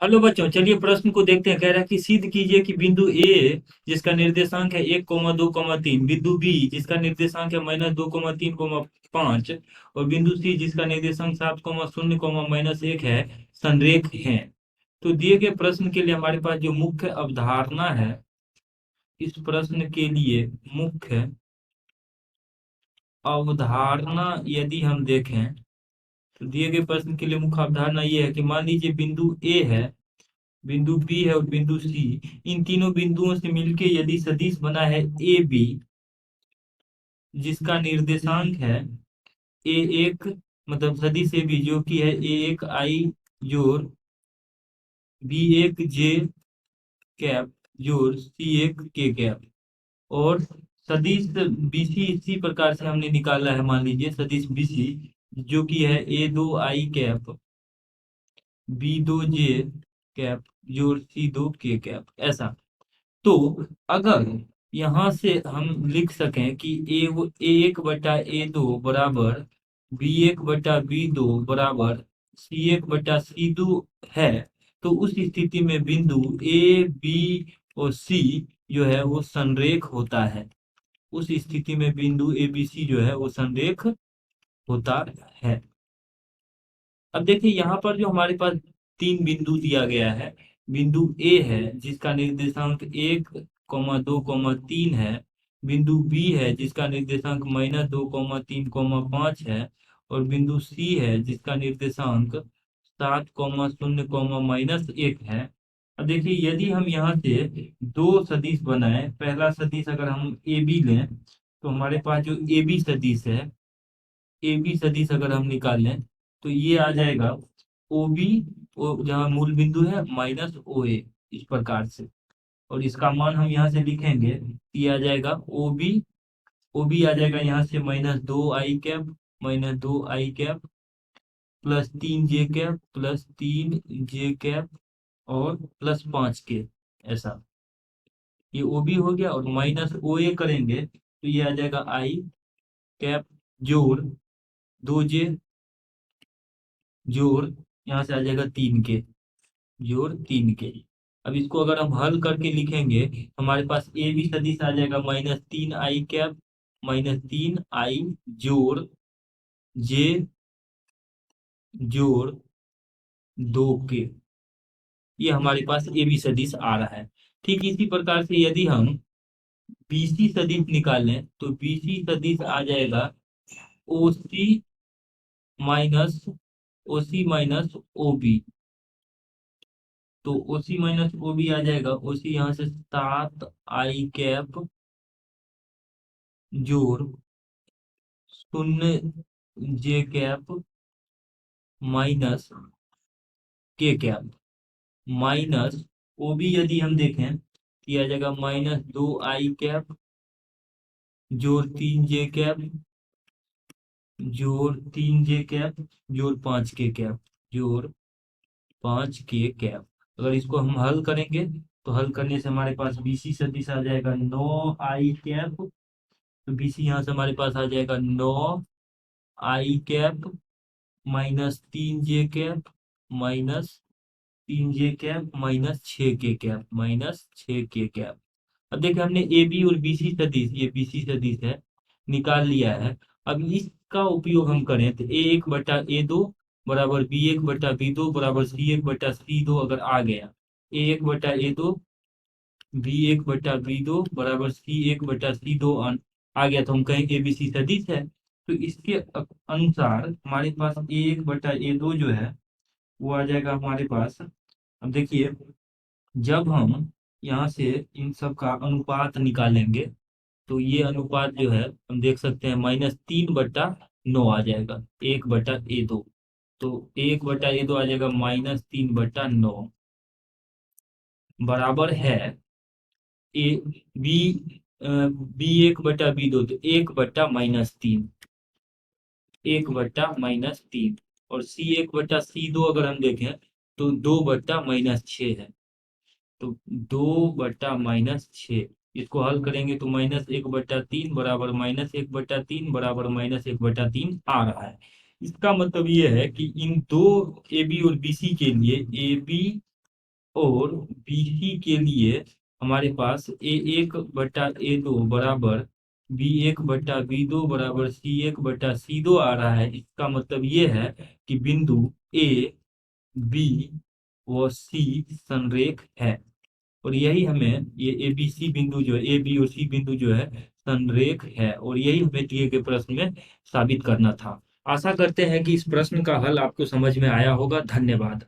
Hello बच्चों, चलिए प्रश्न को देखते हैं। कह रहा है कि सिद्ध कीजिए कि बिंदु ए जिसका निर्देशांक है 1,2,3, बिंदु बी जिसका निर्देशांक है -2,3,5 और बिंदु सी जिसका निर्देशांक 7,0, -1 है, संरेख हैं। तो दिए गए प्रश्न के लिए हमारे पास जो मुख्य अवधारणा है, इस प्रश्न के लिए मुख्य अवधारणा यदि हम देखें तो दिए गए प्रश्न के लिए मुख्य अवधारणा ये है कि मान लीजिए बिंदु ए है, बिंदु बी है और बिंदु सी। इन तीनों बिंदुओं से मिलके यदि सदिश बना है ए बी जिसका निर्देशांक है ए एक, मतलब सदिश ए बी जो कि है ए एक आई जोड़ बी एक जे कैप जोड़ सी एक के कैप, और सदिश बीसी इसी प्रकार से हमने निकाला है। मान लीजिए सदिश बीसी जो कि है ए दो आई कैप बी दो जे कैप जोड़ सी दो के कैप, ऐसा। तो अगर यहां से हम लिख सकें कि ए एक बटा ए दो बराबर बी एक बटा बी दो बराबर सी एक बटा सी दो है, तो उस स्थिति में बिंदु ए बी और सी जो है वो संरेख होता है। उस स्थिति में बिंदु ए बी सी जो है वो संरेख होता है। अब देखिए यहाँ पर जो हमारे पास तीन बिंदु दिया गया है, बिंदु ए है जिसका निर्देशांक 1,2,3 है, बिंदु बी है जिसका निर्देशांक -2,3,5 है, और बिंदु सी है जिसका निर्देशांक 7,0, -1 है। अब देखिए यदि हम यहाँ से दो सदिश बनाए, पहला सदिश अगर हम ए बी लें तो हमारे पास जो ए बी सदिश है, ए बी सदिश अगर हम निकालें तो ये आ जाएगा ओ बी, जहाँ मूल बिंदु है, -ओ ए, इस प्रकार से। और इसका मान हम यहाँ से लिखेंगे तो ये आ जाएगा ओ बी आ जाएगा यहाँ से -2 आई कैप, -2 आई कैप +3 जे कैप +3 जे कैप और +5 के, ऐसा। ये ओ बी हो गया, और -ओ ए करेंगे तो ये आ जाएगा आई कैप जोड़ 2 जे जोड़ यहाँ से आ जाएगा 3 के जोड़ 3 के। अब इसको अगर हम हल करके लिखेंगे हमारे पास ए बी सदिश आ जाएगा -3 आई कैप -3 आई जोड़ जे जोड़ 2 के। ये हमारे पास ए बी सदिश आ रहा है। ठीक इसी प्रकार से यदि हम बीसी सदिश निकालें तो बीसी सदिश आ जाएगा ओ सी माइनस ओ बी। तो ओ सी आ जाएगा, ओ सी यहाँ से 7 आई कैप जोड़ 0 जे कैप -के कैप माइनस ओ बी यदि हम देखें तो यह आ जाएगा -2 आई कैप जोड़ 3 जे कैप जोड़ 3 जे कैप जोड़ 5 के कैप जोड़ 5 के कैप। अगर इसको हम हल करेंगे तो हल करने से हमारे पास बीसी सदिश आ जाएगा 9 आई कैप। तो बीसी यहाँ से हमारे पास आ जाएगा 9 आई कैप -3 जे कैप -3 जे कैप अब देखिए हमने ए बी और बीसी सदिश, ये बीसी सदिश है, निकाल लिया है। अब इसका उपयोग हम करें तो ए एक बटा ए दो बराबर बी एक बटा बी दो बराबर सी एक बटा सी दो अगर आ गया, ए एक बटा ए दो बी एक बटा बी दो बराबर सी एक बटा सी दो आ गया, तो हम कहें ए बी सी सदिश है। तो इसके अनुसार हमारे पास ए एक बटा ए दो जो है वो आ जाएगा हमारे पास। अब देखिए जब हम यहाँ से इन सब का अनुपात निकालेंगे तो ये अनुपात जो है हम देख सकते हैं -3/9 आ जाएगा, 1/ए2। तो 1/ए2 आ जाएगा -3/9 बराबर है ए बी बी एक बटा बी दो, तो 1/-3, 1/-3। और सी एक बटा सी दो अगर हम देखें तो 2/-6 है। तो 2/-6, इसको हल करेंगे तो -1/3 बराबर -1/3 बराबर -1/3 आ रहा है। इसका मतलब ये है कि इन दो ए बी और बी सी के लिए ए बी और BC के लिए हमारे पास A1/A2 बराबर B1/B2 बराबर C1/C2 आ रहा है। इसका मतलब ये है कि बिंदु A, B व C संरेख है, और यही हमें ये ABC बिंदु जो है, ए बी और सी बिंदु जो है संरेख है, और यही हमें दिए गए प्रश्न में साबित करना था। आशा करते हैं कि इस प्रश्न का हल आपको समझ में आया होगा। धन्यवाद।